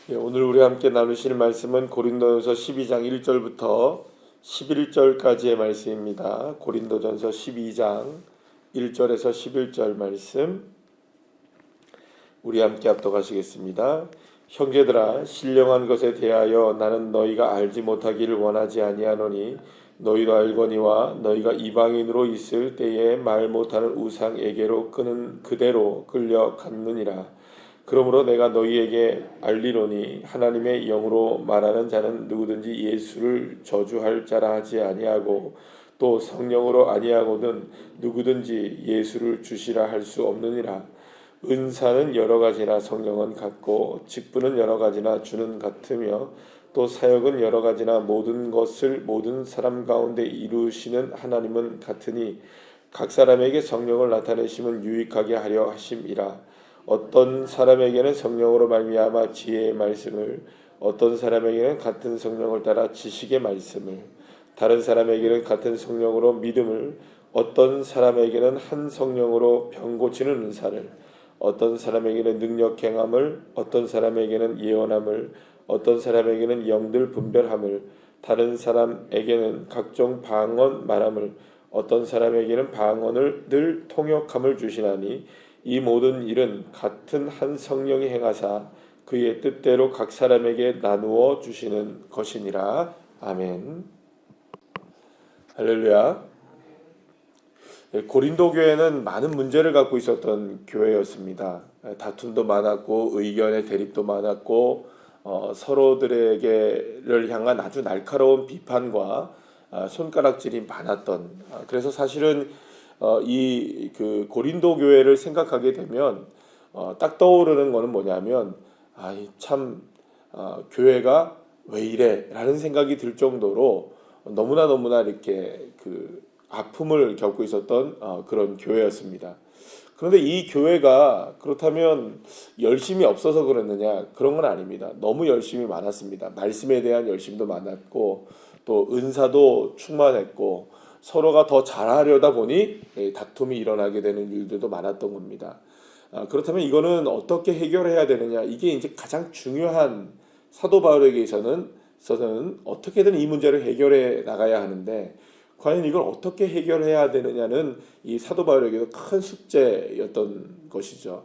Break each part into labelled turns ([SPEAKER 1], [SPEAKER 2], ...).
[SPEAKER 1] 오늘 우리 함께 나누실 말씀은 고린도전서 12장 1절부터 11절까지의 말씀입니다. 고린도전서 12장 1절에서 11절 말씀 우리 함께 합독하시겠습니다. 형제들아, 신령한 것에 대하여 나는 너희가 알지 못하기를 원하지 아니하노니 너희도 알거니와 너희가 이방인으로 있을 때에 말 못하는 우상에게로 끄는 그대로 끌려갔느니라. 그러므로 내가 너희에게 알리노니 하나님의 영으로 말하는 자는 누구든지 예수를 저주할 자라 하지 아니하고 또 성령으로 아니하고는 누구든지 예수를 주시라 할 수 없느니라. 은사는 여러 가지나 성령은 같고 직분은 여러 가지나 주는 같으며 또 사역은 여러 가지나 모든 것을 모든 사람 가운데 이루시는 하나님은 같으니 각 사람에게 성령을 나타내심은 유익하게 하려 하심이라. 어떤 사람에게는 성령으로 말미암아 지혜의 말씀을, 어떤 사람에게는 같은 성령을 따라 지식의 말씀을, 다른 사람에게는 같은 성령으로 믿음을, 어떤 사람에게는 한 성령으로 병 고치는 은사를, 어떤 사람에게는 능력 행함을, 어떤 사람에게는 예언함을, 어떤 사람에게는 영들 분별함을, 다른 사람에게는 각종 방언 말함을, 어떤 사람에게는 방언을 늘 통역함을 주시나니 이 모든 일은 같은 한 성령이 행하사 그의 뜻대로 각 사람에게 나누어 주시는 것이니라. 아멘. 할렐루야. 고린도 교회는 많은 문제를 갖고 있었던 교회였습니다. 다툼도 많았고 의견의 대립도 많았고 서로들에게를 향한 아주 날카로운 비판과 손가락질이 많았던, 그래서 사실은 이 고린도 교회를 생각하게 되면 딱 떠오르는 거는 뭐냐면 참 교회가 왜 이래라는 생각이 들 정도로 너무나 이렇게 아픔을 겪고 있었던 그런 교회였습니다. 그런데 이 교회가 그렇다면 열심이 없어서 그랬느냐? 그런 건 아닙니다. 너무 열심이 많았습니다. 말씀에 대한 열심도 많았고 또 은사도 충만했고 서로가 더 잘하려다 보니 다툼이 일어나게 되는 일들도 많았던 겁니다. 그렇다면 이거는 어떻게 해결해야 되느냐? 이게 이제 가장 중요한, 사도 바울에게 있어서는 어떻게든 이 문제를 해결해 나가야 하는데 과연 이걸 어떻게 해결해야 되느냐는 이 사도 바울에게도 큰 숙제였던 것이죠.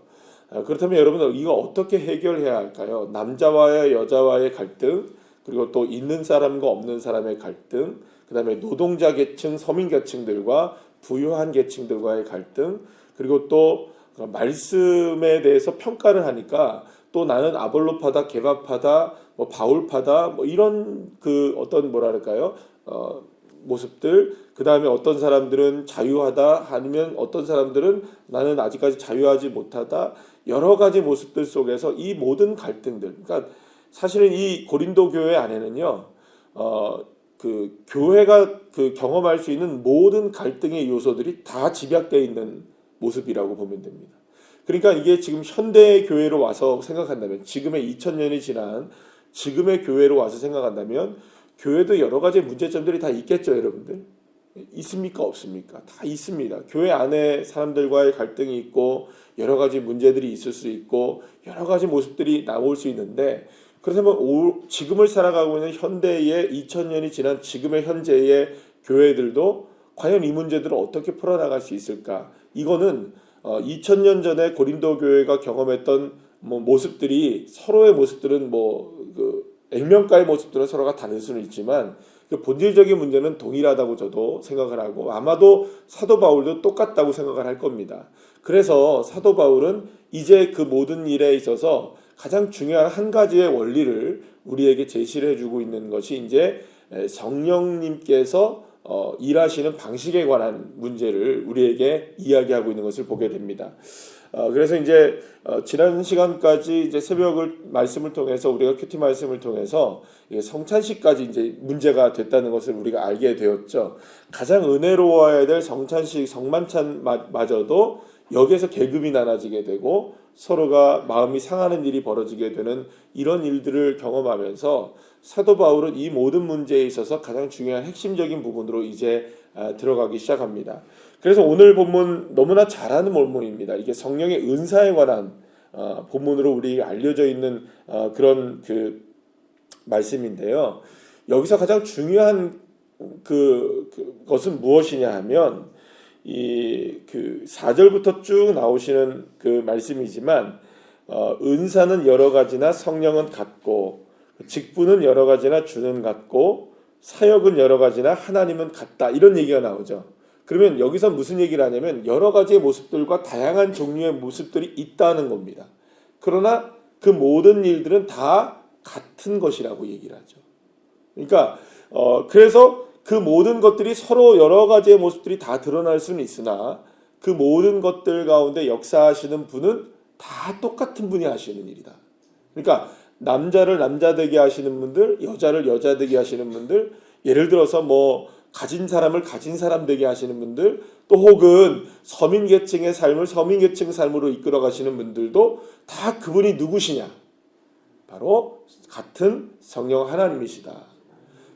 [SPEAKER 1] 그렇다면 여러분, 이거 어떻게 해결해야 할까요? 남자와의 여자와의 갈등, 그리고 또 있는 사람과 없는 사람의 갈등, 그 다음에 노동자 계층, 서민 계층들과 부유한 계층들과의 갈등, 그리고 또 말씀에 대해서 평가를 하니까 또 나는 아볼로파다, 게바파다, 뭐 바울파다, 뭐 이런 어떤 뭐랄까요? 모습들, 그 다음에 어떤 사람들은 자유하다, 아니면 어떤 사람들은 나는 아직까지 자유하지 못하다, 여러 가지 모습들 속에서 이 모든 갈등들, 그러니까 사실은 이 고린도 교회 안에는요, 교회가 경험할 수 있는 모든 갈등의 요소들이 다 집약되어 있는 모습이라고 보면 됩니다. 그러니까 이게 지금 현대 교회로 와서 생각한다면, 지금의 2000년이 지난 지금의 교회로 와서 생각한다면 교회도 여러 가지 문제점들이 다 있겠죠, 여러분들? 있습니까? 없습니까? 다 있습니다. 교회 안에 사람들과의 갈등이 있고 여러 가지 문제들이 있을 수 있고 여러 가지 모습들이 나올 수 있는데, 그렇다면 지금을 살아가고 있는 현대의 2000년이 지난 지금의 현재의 교회들도 과연 이 문제들을 어떻게 풀어나갈 수 있을까? 이거는 2000년 전에 고린도 교회가 경험했던 모습들이, 서로의 모습들은 액면가의 모습들은 서로가 다를 수는 있지만 본질적인 문제는 동일하다고 저도 생각을 하고 아마도 사도 바울도 똑같다고 생각을 할 겁니다. 그래서 사도 바울은 이제 그 모든 일에 있어서 가장 중요한 한 가지의 원리를 우리에게 제시를 해주고 있는 것이 이제 성령님께서 일하시는 방식에 관한 문제를 우리에게 이야기하고 있는 것을 보게 됩니다. 그래서 이제 지난 시간까지 이제 새벽을 말씀을 통해서, 우리가 큐티 말씀을 통해서 성찬식까지 이제 문제가 됐다는 것을 우리가 알게 되었죠. 가장 은혜로워야 될 성찬식, 성만찬마저도 여기에서 계급이 나눠지게 되고 서로가 마음이 상하는 일이 벌어지게 되는 이런 일들을 경험하면서 사도 바울은 이 모든 문제에 있어서 가장 중요한 핵심적인 부분으로 이제 들어가기 시작합니다. 그래서 오늘 본문 너무나 잘 아는 본문입니다. 이게 성령의 은사에 관한 본문으로 우리에게 알려져 있는 그런 그 말씀인데요. 여기서 가장 중요한 것은 무엇이냐 하면 이 4절부터 쭉 나오시는 그 말씀이지만 은사는 여러 가지나 성령은 같고 직분은 여러 가지나 주는 같고 사역은 여러 가지나 하나님은 같다 이런 얘기가 나오죠. 그러면 여기서 무슨 얘기를 하냐면 여러 가지의 모습들과 다양한 종류의 모습들이 있다는 겁니다. 그러나 그 모든 일들은 다 같은 것이라고 얘기를 하죠. 그러니까 그래서 그 모든 것들이 서로 여러 가지의 모습들이 다 드러날 수는 있으나 그 모든 것들 가운데 역사하시는 분은 다 똑같은 분이 하시는 일이다. 그러니까 남자를 남자 되게 하시는 분들, 여자를 여자 되게 하시는 분들, 예를 들어서 뭐 가진 사람을 가진 사람 되게 하시는 분들, 또 혹은 서민 계층의 삶을 서민 계층 삶으로 이끌어 가시는 분들도 다 그분이 누구시냐? 바로 같은 성령 하나님이시다.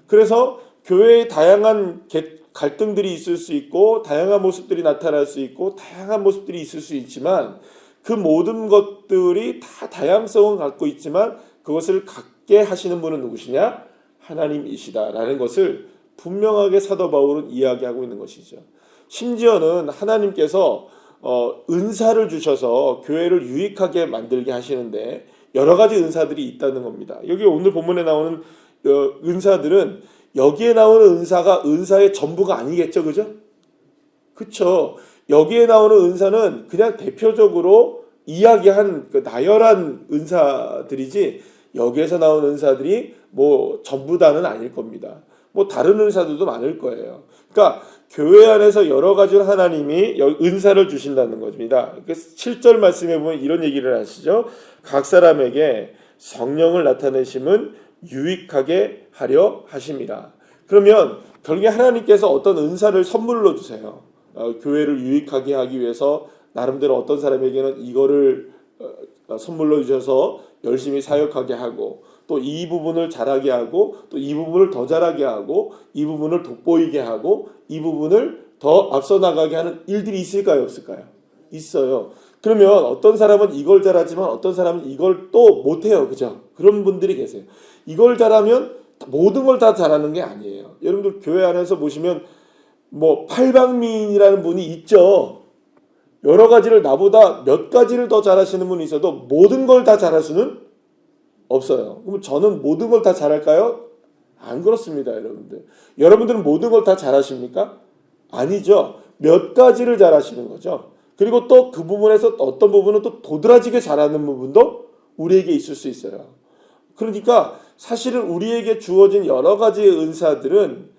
[SPEAKER 1] 그래서 교회에 다양한 갈등들이 있을 수 있고 다양한 모습들이 나타날 수 있고 다양한 모습들이 있을 수 있지만 그 모든 것들이 다 다양성을 갖고 있지만 그것을 갖게 하시는 분은 누구시냐? 하나님이시다라는 것을 분명하게 사도 바울은 이야기하고 있는 것이죠. 심지어는 하나님께서 은사를 주셔서 교회를 유익하게 만들게 하시는데 여러 가지 은사들이 있다는 겁니다. 여기 오늘 본문에 나오는 은사들은 여기에 나오는 은사가 은사의 전부가 아니겠죠, 그죠? 그렇죠. 여기에 나오는 은사는 그냥 대표적으로 이야기한 그 나열한 은사들이지 여기에서 나오는 은사들이 뭐 전부 다는 아닐 겁니다. 뭐 다른 은사들도 많을 거예요. 그러니까 교회 안에서 여러 가지 하나님이 은사를 주신다는 겁니다. 7절 말씀에 보면 이런 얘기를 하시죠. 각 사람에게 성령을 나타내심은 유익하게 하려 하심이라. 그러면 결국에 하나님께서 어떤 은사를 선물로 주세요. 교회를 유익하게 하기 위해서 나름대로 어떤 사람에게는 이거를 선물로 주셔서 열심히 사역하게 하고 또 이 부분을 잘하게 하고 또 이 부분을 더 잘하게 하고 이 부분을 돋보이게 하고 이 부분을 더 앞서 나가게 하는 일들이 있을까요? 없을까요? 있어요. 그러면 어떤 사람은 이걸 잘하지만 어떤 사람은 이걸 또 못해요. 그죠? 그런 분들이 계세요. 이걸 잘하면 모든 걸 다 잘하는 게 아니에요. 여러분들 교회 안에서 보시면 뭐 팔방미인이라는 분이 있죠. 여러 가지를 나보다 몇 가지를 더 잘하시는 분이 있어도 모든 걸 다 잘할 수는 없어요. 그럼 저는 모든 걸 다 잘할까요? 안 그렇습니다, 여러분들. 여러분들은 모든 걸 다 잘하십니까? 아니죠. 몇 가지를 잘하시는 거죠. 그리고 또 그 부분에서 어떤 부분은 또 도드라지게 잘하는 부분도 우리에게 있을 수 있어요. 그러니까 사실은 우리에게 주어진 여러 가지의 은사들은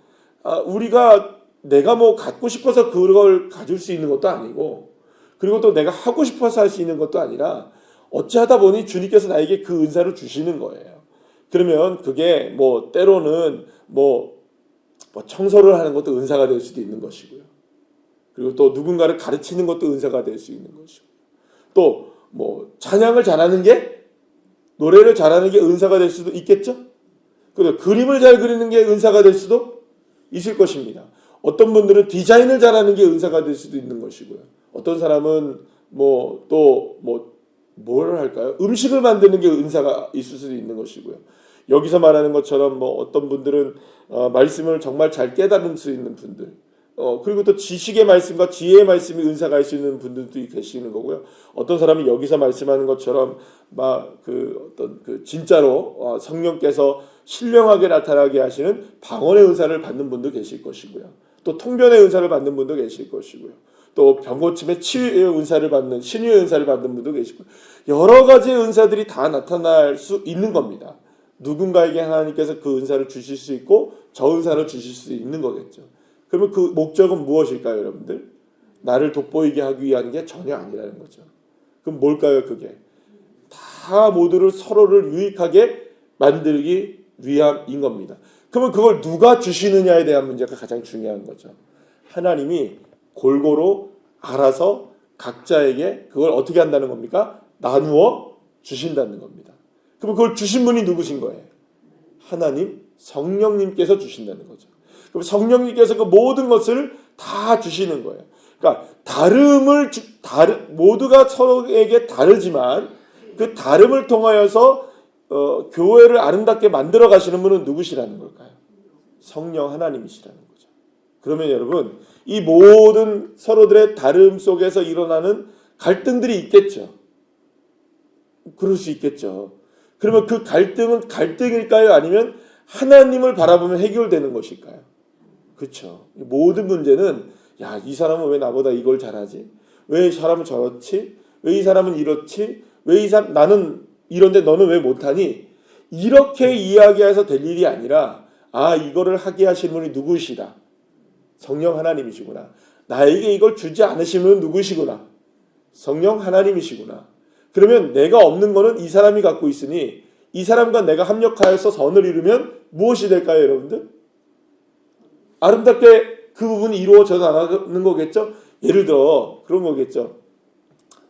[SPEAKER 1] 우리가 내가 뭐 갖고 싶어서 그걸 가질 수 있는 것도 아니고 그리고 또 내가 하고 싶어서 할 수 있는 것도 아니라 어찌하다 보니 주님께서 나에게 그 은사를 주시는 거예요. 그러면 그게 뭐 때로는 뭐 청소를 하는 것도 은사가 될 수도 있는 것이고요. 그리고 또 누군가를 가르치는 것도 은사가 될 수 있는 것이고 또 뭐 찬양을 잘하는 게 노래를 잘하는 게 은사가 될 수도 있겠죠. 그리고 그림을 잘 그리는 게 은사가 될 수도 있을 것입니다. 어떤 분들은 디자인을 잘하는 게 은사가 될 수도 있는 것이고요. 어떤 사람은 뭘 할까요? 음식을 만드는 게 은사가 있을 수도 있는 것이고요. 여기서 말하는 것처럼 뭐 어떤 분들은 말씀을 정말 잘 깨달을 수 있는 분들, 그리고 또 지식의 말씀과 지혜의 말씀이 은사가 할 수 있는 분들도 계시는 거고요. 어떤 사람이 여기서 말씀하는 것처럼 진짜로 성령께서 신령하게 나타나게 하시는 방언의 은사를 받는 분도 계실 것이고요. 또 통변의 은사를 받는 분도 계실 것이고요. 또 병고침의 치유의 은사를 받는 신유의 은사를 받는 분도 계시고 여러 가지의 은사들이 다 나타날 수 있는 겁니다. 누군가에게 하나님께서 그 은사를 주실 수 있고 저 은사를 주실 수 있는 거겠죠. 그러면 그 목적은 무엇일까요, 여러분들? 나를 돋보이게 하기 위한 게 전혀 아니라는 거죠. 그럼 뭘까요, 그게? 다 모두를 서로를 유익하게 만들기 위함인 겁니다. 그러면 그걸 누가 주시느냐에 대한 문제가 가장 중요한 거죠. 하나님이 골고루 알아서 각자에게 그걸 어떻게 한다는 겁니까? 나누어 주신다는 겁니다. 그럼 그걸 주신 분이 누구신 거예요? 하나님 성령님께서 주신다는 거죠. 그럼 성령님께서 그 모든 것을 다 주시는 거예요. 그러니까 모두가 서로에게 다르지만 그 다름을 통하여서 교회를 아름답게 만들어 가시는 분은 누구시라는 걸까요? 성령 하나님이시라는 거죠. 그러면 여러분, 이 모든 서로들의 다름 속에서 일어나는 갈등들이 있겠죠. 그럴 수 있겠죠. 그러면 그 갈등은 갈등일까요? 아니면 하나님을 바라보면 해결되는 것일까요? 그렇죠. 모든 문제는 야, 이 사람은 왜 나보다 이걸 잘하지? 왜 이 사람은 저렇지? 왜 이 사람은 이렇지? 왜 이 사람 나는 이런데 너는 왜 못하니? 이렇게 이야기해서 될 일이 아니라 아, 이거를 하게 하시는 분이 누구시다? 성령 하나님이시구나. 나에게 이걸 주지 않으시는 분은 누구시구나? 성령 하나님이시구나. 그러면 내가 없는 거는 이 사람이 갖고 있으니 이 사람과 내가 합력하여서 선을 이루면 무엇이 될까요, 여러분들? 아름답게 그 부분이 이루어져 나가는 거겠죠? 예를 들어 그런 거겠죠.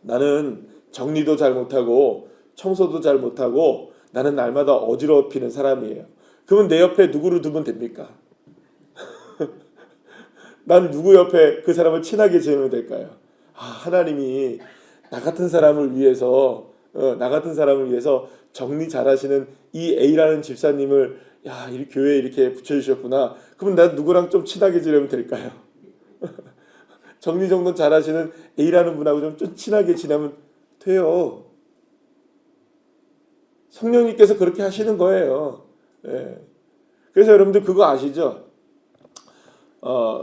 [SPEAKER 1] 나는 정리도 잘 못하고 청소도 잘 못하고 나는 날마다 어지럽히는 사람이에요. 그러면 내 옆에 누구를 두면 됩니까? 난 누구 옆에 그 사람을 친하게 지내면 될까요? 아, 하나님이 나 같은 사람을 위해서 정리 잘하시는 이 A라는 집사님을 야, 이 교회에 이렇게 붙여주셨구나. 그럼 난 누구랑 좀 친하게 지내면 될까요? 정리정돈 잘하시는 A라는 분하고 좀 친하게 지내면 돼요. 성령님께서 그렇게 하시는 거예요. 예. 그래서 여러분들 그거 아시죠?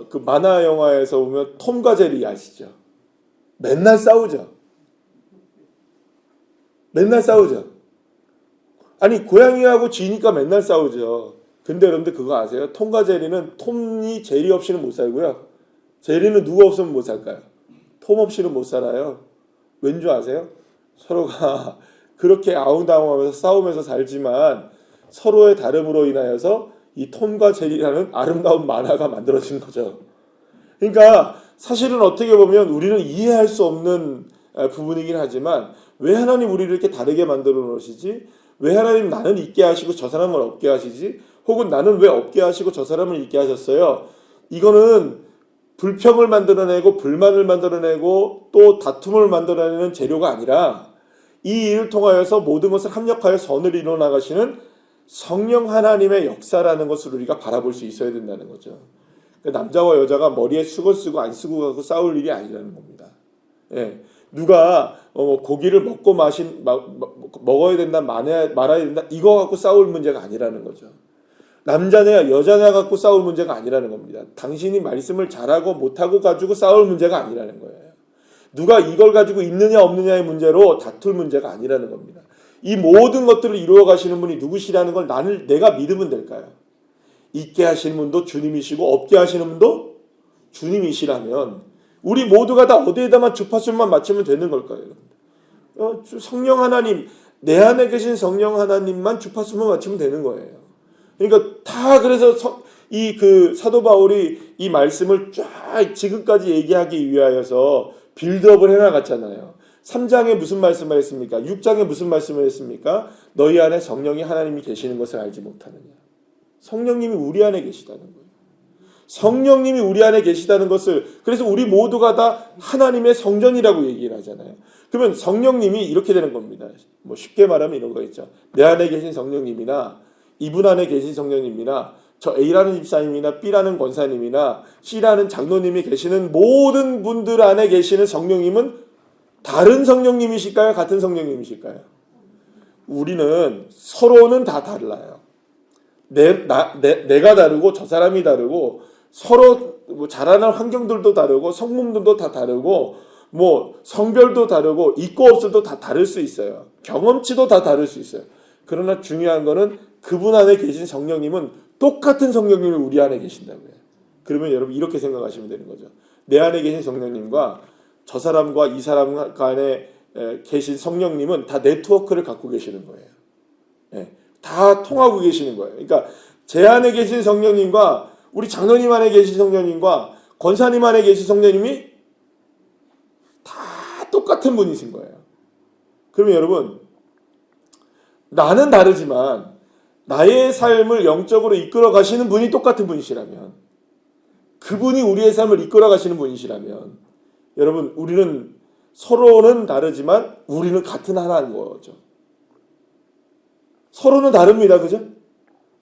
[SPEAKER 1] 그 만화 영화에서 보면 톰과 제리 아시죠? 맨날 싸우죠. 아니, 고양이하고 쥐니까 맨날 싸우죠. 근데 여러분들 그거 아세요? 톰과 제리는 톰이 제리 없이는 못 살고요. 제리는 누구 없으면 못 살까요? 톰 없이는 못 살아요. 왠 줄 아세요? 서로가 그렇게 아웅다웅하면서 싸우면서 살지만 서로의 다름으로 인하여서 이 톰과 제리라는 아름다운 만화가 만들어진 거죠. 그러니까 사실은 어떻게 보면 우리는 이해할 수 없는 부분이긴 하지만 왜 하나님 우리를 이렇게 다르게 만들어 놓으시지? 왜 하나님 나는 있게 하시고 저 사람을 없게 하시지? 혹은 나는 왜 없게 하시고 저 사람을 있게 하셨어요? 이거는 불평을 만들어내고 불만을 만들어내고 또 다툼을 만들어내는 재료가 아니라 이 일을 통하여서 모든 것을 합력하여 선을 이루어 나가시는 성령 하나님의 역사라는 것을 우리가 바라볼 수 있어야 된다는 거죠. 남자와 여자가 머리에 수건 쓰고 안 쓰고 갖고 싸울 일이 아니라는 겁니다. 예. 누가 고기를 먹어야 된다, 말아야 된다, 이거 갖고 싸울 문제가 아니라는 거죠. 남자냐 여자냐 갖고 싸울 문제가 아니라는 겁니다. 당신이 말씀을 잘하고 못하고 가지고 싸울 문제가 아니라는 거예요. 누가 이걸 가지고 있느냐 없느냐의 문제로 다툴 문제가 아니라는 겁니다. 이 모든 것들을 이루어 가시는 분이 누구시라는 걸 내가 믿으면 될까요? 있게 하시는 분도 주님이시고 없게 하시는 분도 주님이시라면 우리 모두가 다 어디에다만 주파수만 맞추면 되는 걸까요? 성령 하나님, 내 안에 계신 성령 하나님만 주파수만 맞추면 되는 거예요. 그러니까 다 그래서 사도 바울이 이 말씀을 쫙 지금까지 얘기하기 위하여서 빌드업을 해나갔잖아요. 3장에 무슨 말씀을 했습니까? 6장에 무슨 말씀을 했습니까? 너희 안에 성령이 하나님이 계시는 것을 알지 못하느냐. 성령님이 우리 안에 계시다는 거예요. 성령님이 우리 안에 계시다는 것을, 그래서 우리 모두가 다 하나님의 성전이라고 얘기를 하잖아요. 그러면 성령님이 이렇게 되는 겁니다. 뭐 쉽게 말하면 이런 거 있죠. 내 안에 계신 성령님이나 이분 안에 계신 성령님이나 저 A라는 집사님이나 B라는 권사님이나 C라는 장로님이 계시는 모든 분들 안에 계시는 성령님은 다른 성령님이실까요? 같은 성령님이실까요? 우리는 서로는 다 달라요. 내가 다르고 저 사람이 다르고 서로 뭐 자라는 환경들도 다르고 성품들도 다 다르고 뭐 성별도 다르고 있고 없어도 다 다를 수 있어요. 경험치도 다 다를 수 있어요. 그러나 중요한 거는 그분 안에 계신 성령님은 똑같은 성령님이 우리 안에 계신다고요. 그러면 여러분 이렇게 생각하시면 되는 거죠. 내 안에 계신 성령님과 저 사람과 이 사람 간에 계신 성령님은 다 네트워크를 갖고 계시는 거예요. 예, 다 통하고 계시는 거예요. 그러니까 제 안에 계신 성령님과 우리 장로님 안에 계신 성령님과 권사님 안에 계신 성령님이 다 똑같은 분이신 거예요. 그러면 여러분, 나는 다르지만 나의 삶을 영적으로 이끌어 가시는 분이 똑같은 분이시라면, 그분이 우리의 삶을 이끌어 가시는 분이시라면, 여러분, 우리는 서로는 다르지만 우리는 같은 하나인 거죠. 서로는 다릅니다. 그죠?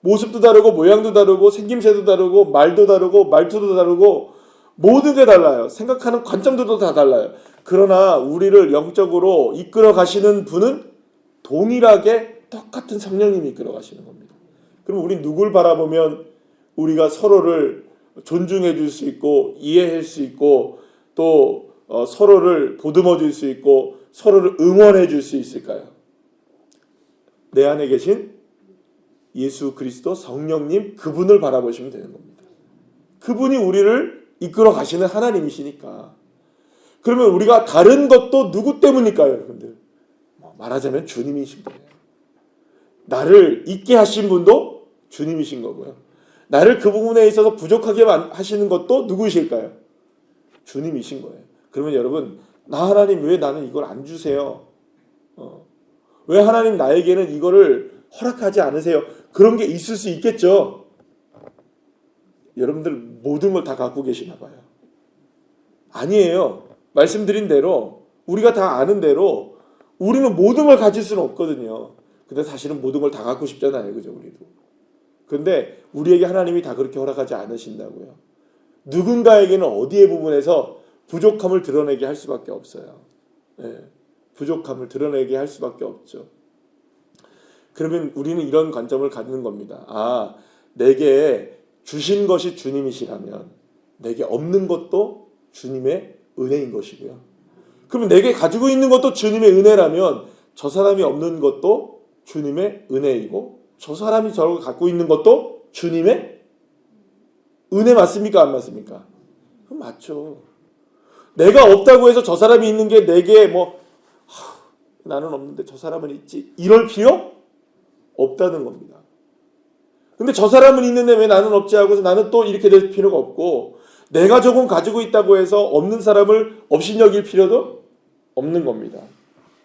[SPEAKER 1] 모습도 다르고 모양도 다르고 생김새도 다르고 말도 다르고 말투도 다르고 모든 게 달라요. 생각하는 관점들도 다 달라요. 그러나 우리를 영적으로 이끌어 가시는 분은 동일하게 똑같은 성령님이 이끌어 가시는 겁니다. 그럼 우리 누굴 바라보면 우리가 서로를 존중해 줄 수 있고 이해할 수 있고 또 서로를 보듬어 줄 수 있고 서로를 응원해 줄 수 있을까요? 내 안에 계신 예수 그리스도 성령님 그분을 바라보시면 되는 겁니다. 그분이 우리를 이끌어 가시는 하나님이시니까. 그러면 우리가 다른 것도 누구 때문일까요, 여러분들? 말하자면 주님이신 거예요. 나를 있게 하신 분도 주님이신 거고요. 나를 그 부분에 있어서 부족하게 하시는 것도 누구이실까요? 주님이신 거예요. 그러면 여러분, 나 하나님 왜 나는 이걸 안 주세요? 왜 하나님 나에게는 이거를 허락하지 않으세요? 그런 게 있을 수 있겠죠. 여러분들 모든 걸 다 갖고 계시나 봐요. 아니에요. 말씀드린 대로 우리가 다 아는 대로 우리는 모든 걸 가질 수는 없거든요. 근데 사실은 모든 걸 다 갖고 싶잖아요. 그죠? 우리도. 그런데 우리에게 하나님이 다 그렇게 허락하지 않으신다고요. 누군가에게는 어디의 부분에서 부족함을 드러내게 할 수밖에 없어요. 네. 부족함을 드러내게 할 수밖에 없죠. 그러면 우리는 이런 관점을 갖는 겁니다. 아, 내게 주신 것이 주님이시라면 내게 없는 것도 주님의 은혜인 것이고요. 그러면 내게 가지고 있는 것도 주님의 은혜라면 저 사람이 없는 것도 주님의 은혜이고 저 사람이 저걸 갖고 있는 것도 주님의 은혜 맞습니까? 안 맞습니까? 그럼 맞죠. 내가 없다고 해서 저 사람이 있는 게 내게 나는 없는데 저 사람은 있지 이럴 필요 없다는 겁니다. 근데 저 사람은 있는데 왜 나는 없지 하고서 나는 또 이렇게 될 필요가 없고 내가 조금 가지고 있다고 해서 없는 사람을 업신여길 필요도 없는 겁니다.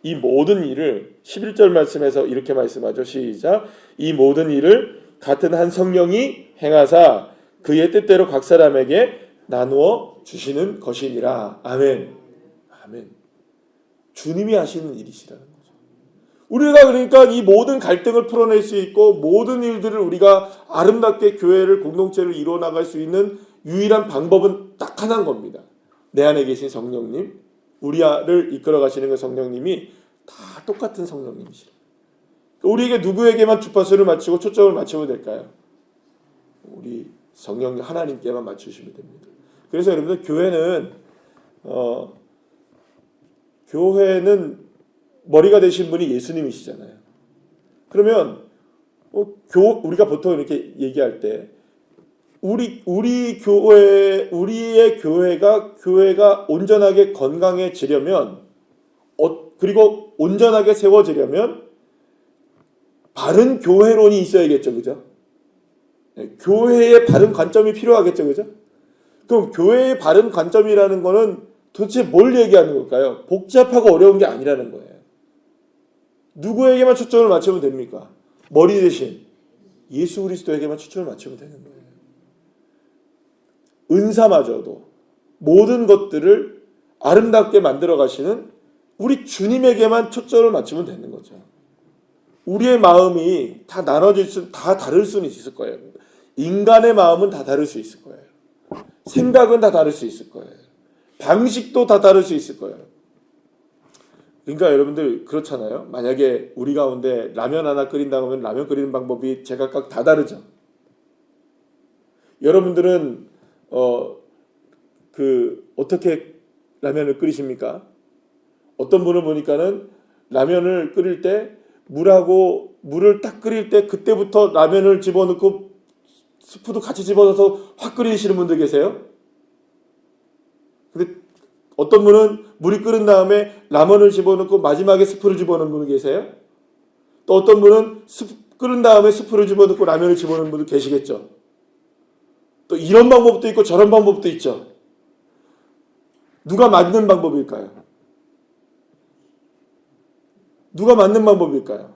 [SPEAKER 1] 이 모든 일을 11절 말씀에서 이렇게 말씀하죠. 시작. 이 모든 일을 같은 한 성령이 행하사 그의 뜻대로 각 사람에게 나누어 주시는 것이니라. 아멘. 아멘. 주님이 하시는 일이시라는 거죠. 우리가 그러니까 이 모든 갈등을 풀어낼 수 있고 모든 일들을 우리가 아름답게 교회를 공동체를 이루어 나갈 수 있는 유일한 방법은 딱 하나인 겁니다. 내 안에 계신 성령님, 우리를 이끌어 가시는 그 성령님이 다 똑같은 성령님이시라. 우리에게 누구에게만 주파수를 맞추고 초점을 맞추면 될까요? 우리 성령 하나님께만 맞추시면 됩니다. 그래서 여러분들 교회는 머리가 되신 분이 예수님이시잖아요. 그러면 우리가 보통 이렇게 얘기할 때 우리의 교회가 온전하게 건강해지려면 그리고 온전하게 세워지려면 바른 교회론이 있어야겠죠, 그죠? 교회의 바른 관점이 필요하겠죠, 그죠? 그럼 교회의 바른 관점이라는 거는 도대체 뭘 얘기하는 걸까요? 복잡하고 어려운 게 아니라는 거예요. 누구에게만 초점을 맞추면 됩니까? 머리 대신 예수 그리스도에게만 초점을 맞추면 되는 거예요. 은사마저도 모든 것들을 아름답게 만들어 가시는 우리 주님에게만 초점을 맞추면 되는 거죠. 우리의 마음이 다 다 다를 수는 있을 거예요. 인간의 마음은 다 다를 수 있을 거예요. 생각은 다 다를 수 있을 거예요. 방식도 다 다를 수 있을 거예요. 그러니까 여러분들 그렇잖아요. 만약에 우리 가운데 라면 하나 끓인다고 하면 라면 끓이는 방법이 제각각 다 다르죠. 여러분들은 어떻게 라면을 끓이십니까? 어떤 분을 보니까는 라면을 끓일 때 물을 딱 끓일 때 그때부터 라면을 집어넣고 스프도 같이 집어넣어서 확 끓이시는 분들 계세요. 근데 어떤 분은 물이 끓은 다음에 라면을 집어넣고 마지막에 스프를 집어넣는 분이 계세요. 또 어떤 분은 끓은 다음에 스프를 집어넣고 라면을 집어넣는 분도 계시겠죠. 또 이런 방법도 있고 저런 방법도 있죠. 누가 맞는 방법일까요? 누가 맞는 방법일까요?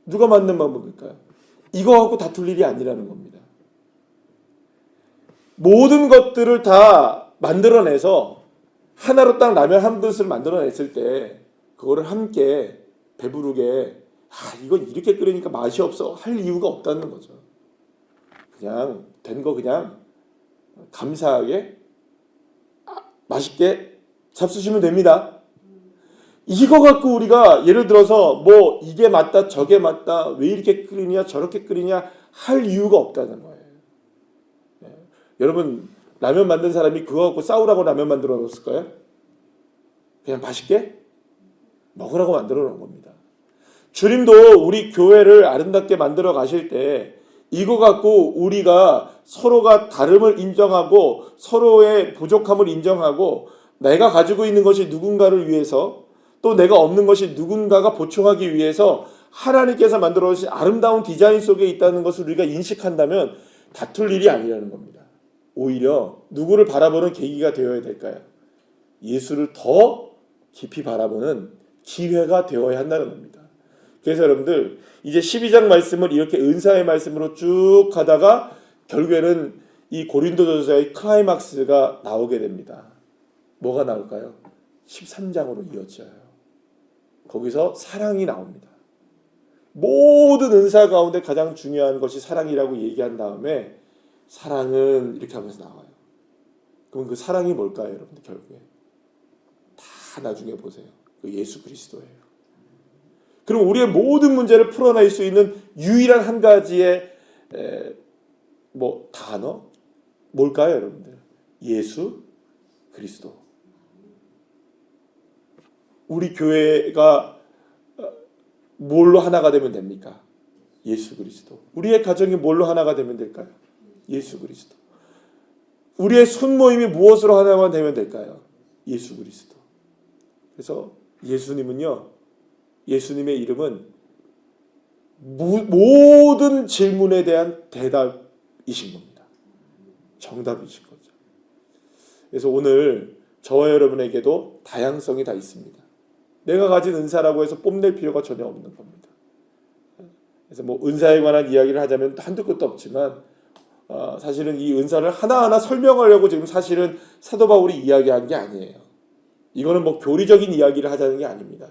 [SPEAKER 1] 누가 맞는 방법일까요? 이거하고 다툴 일이 아니라는 겁니다. 모든 것들을 다 만들어내서 하나로 딱 라면 한 그릇을 만들어냈을 때 그거를 함께 배부르게 이건 이렇게 끓이니까 맛이 없어 할 이유가 없다는 거죠. 그냥 된 거 그냥 감사하게 맛있게 잡수시면 됩니다. 이거 갖고 우리가 예를 들어서 뭐 이게 맞다 저게 맞다 왜 이렇게 끓이냐 저렇게 끓이냐 할 이유가 없다는 거예요. 여러분 라면 만든 사람이 그거 갖고 싸우라고 라면 만들어 놓았을까요? 그냥 맛있게 먹으라고 만들어 놓은 겁니다. 주님도 우리 교회를 아름답게 만들어 가실 때 이거 갖고 우리가 서로가 다름을 인정하고 서로의 부족함을 인정하고 내가 가지고 있는 것이 누군가를 위해서 또 내가 없는 것이 누군가가 보충하기 위해서 하나님께서 만들어 주신 아름다운 디자인 속에 있다는 것을 우리가 인식한다면 다툴 일이 아니라는 겁니다. 오히려 누구를 바라보는 계기가 되어야 될까요? 예수를 더 깊이 바라보는 기회가 되어야 한다는 겁니다. 그래서 여러분들 이제 12장 말씀을 이렇게 은사의 말씀으로 쭉 가다가 결국에는 이 고린도전서의 클라이막스가 나오게 됩니다. 뭐가 나올까요? 13장으로 이어져요. 거기서 사랑이 나옵니다. 모든 은사 가운데 가장 중요한 것이 사랑이라고 얘기한 다음에 사랑은 이렇게 하면서 나와요. 그럼 그 사랑이 뭘까요, 여러분들? 결국에 다 나중에 보세요. 그 예수 그리스도예요. 그럼 우리의 모든 문제를 풀어낼 수 있는 유일한 한 가지의 단어 뭘까요, 여러분들? 예수 그리스도. 우리 교회가 뭘로 하나가 되면 됩니까? 예수 그리스도. 우리의 가정이 뭘로 하나가 되면 될까요? 예수 그리스도. 우리의 손모임이 무엇으로 하나가 되면 될까요? 예수 그리스도. 그래서 예수님의 이름은 모든 질문에 대한 대답이신 겁니다. 정답이신 거죠. 그래서 오늘 저와 여러분에게도 다양성이 다 있습니다. 내가 가진 은사라고 해서 뽐낼 필요가 전혀 없는 겁니다. 그래서 은사에 관한 이야기를 하자면 한두 끝도 없지만 사실은 이 은사를 하나하나 설명하려고 지금 사실은 사도 바울이 이야기한 게 아니에요. 이거는 교리적인 이야기를 하자는 게 아닙니다.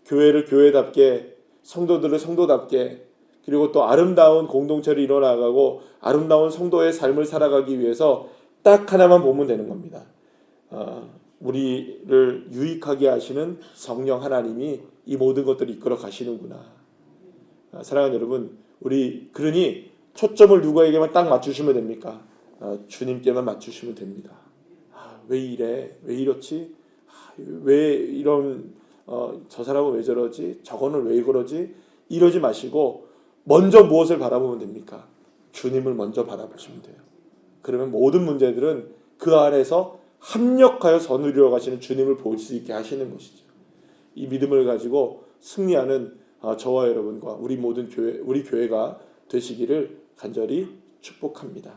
[SPEAKER 1] 교회를 교회답게, 성도들을 성도답게, 그리고 또 아름다운 공동체를 이뤄나가고 아름다운 성도의 삶을 살아가기 위해서 딱 하나만 보면 되는 겁니다. 우리를 유익하게 하시는 성령 하나님이 이 모든 것들을 이끌어 가시는구나. 사랑하는 여러분, 그러니 초점을 누구에게만 딱 맞추시면 됩니까? 주님께만 맞추시면 됩니다. 왜 이래? 왜 이렇지? 왜 이런 저 사람은 왜 저러지? 저거는 왜 그러지? 이러지 마시고 먼저 무엇을 바라보면 됩니까? 주님을 먼저 바라보시면 돼요. 그러면 모든 문제들은 그 안에서 합력하여 선을 이루어 가시는 주님을 볼 수 있게 하시는 것이죠. 이 믿음을 가지고 승리하는 저와 여러분과 우리 모든 우리 교회가 되시기를 간절히 축복합니다.